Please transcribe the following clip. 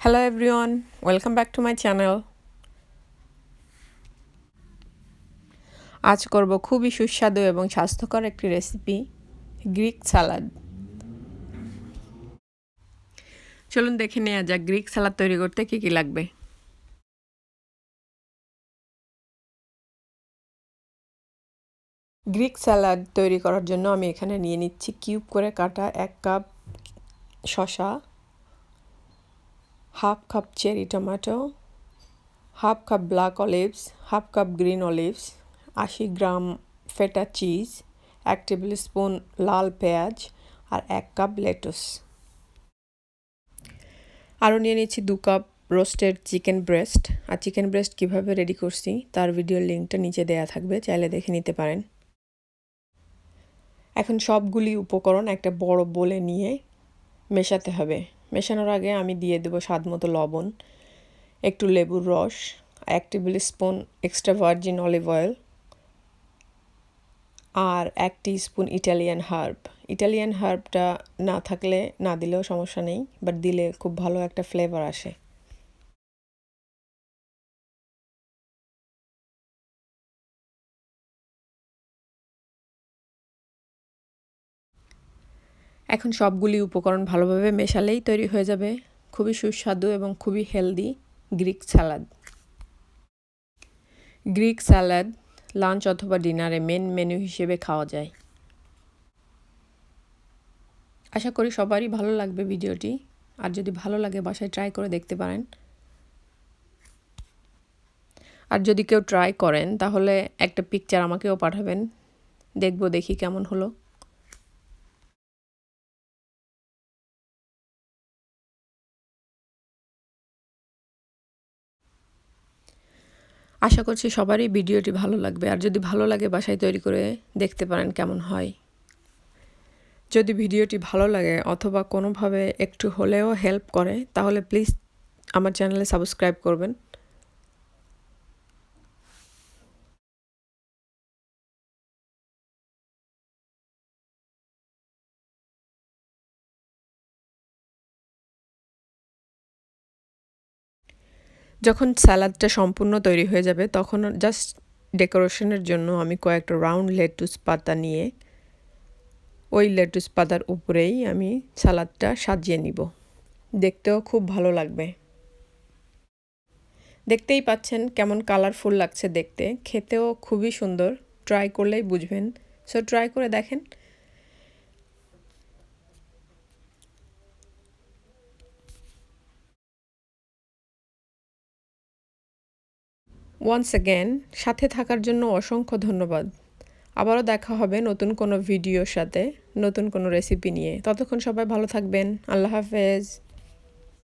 Hello everyone, welcome back to my channel. আজ করব খুবই সুস্বাদু এবং স্বাস্থ্যকর একটি রেসিপি, গ্রিক সালাদ। চলুন দেখে নেওয়া যাক গ্রিক সালাদ তৈরি করতে কী কী লাগবে। গ্রিক সালাদ তৈরি করার জন্য আমি এখানে নিয়ে নিচ্ছি কিউব করে কাটা 1 কাপ শসা, half cup cherry tomato, half cup black olives, half cup green olives, 80 গ্রাম ফেটা চিজ, 1 টেবিল স্পুন লাল পেঁয়াজ আর 1 কাপ লেটুস। আরও নিয়ে নিচ্ছি 2 কাপ রোস্টেড চিকেন ব্রেস্ট। আর চিকেন ব্রেস্ট কীভাবে রেডি করছি তার ভিডিওর লিঙ্কটা নিচে দেয়া থাকবে, চাইলে দেখে নিতে পারেন। এখন সবগুলি উপকরণ একটা বড় বোলে নিয়ে মেশাতে হবে। মেশানোর আগে আমি দিয়ে দেবো স্বাদ মতো লবণ, একটু লেবুর রস, 1 tablespoon extra virgin olive oil আর 1 টিস্পুন ইটালিয়ান হার্ব। ইটালিয়ান হার্বটা না থাকলে না দিলেও সমস্যা নেই, বাট দিলে খুব ভালো একটা ফ্লেভার আসে। এখন সবগুলি উপকরণ ভালোভাবে মেশালেই তৈরি হয়ে যাবে খুবই সুস্বাদু এবং খুবই হেলদি গ্রিক সালাদ। গ্রিক সালাদ লাঞ্চ অথবা ডিনারে মেন মেনু হিসেবে খাওয়া যায়। আশা করি সবারই ভালো লাগবে ভিডিওটি, আর যদি ভালো লাগে বাসায় ট্রাই করে দেখতে পারেন। আর যদি কেউ ট্রাই করেন তাহলে একটা পিকচার আমাকেও পাঠাবেন, দেখি কেমন হলো। আশা করছি সবারই ভিডিওটি ভালো লাগবে, আর যদি ভালো লাগে বাসায় তৈরি করে দেখতে পারেন কেমন হয়। যদি ভিডিওটি ভালো লাগে অথবা কোনোভাবে একটু হলেও হেল্প করে তাহলে প্লিজ আমার চ্যানেলে সাবস্ক্রাইব করবেন। যখন স্যালাডটা সম্পূর্ণ তৈরি হয়ে যাবে তখন জাস্ট ডেকোরেশনের জন্য আমি কয়েকটা রাউন্ড লেটুস পাতা নিয়ে ওই লেটুস পাতার উপরেই আমি সালাদটা সাজিয়ে নিব। দেখতেও খুব ভালো লাগবে। দেখতেই পাচ্ছেন কেমন কালারফুল লাগছে দেখতে, খেতেও খুবই সুন্দর। ট্রাই করলেই বুঝবেন, সো ট্রাই করে দেখেন। ওয়ান্স অ্যাগেন সাথে থাকার জন্য অসংখ্য ধন্যবাদ। আবারও দেখা হবে নতুন কোনো ভিডিওর সাথে, নতুন কোনো রেসিপি নিয়ে। ততক্ষণ সবাই ভালো থাকবেন। আল্লাহ হাফেজ।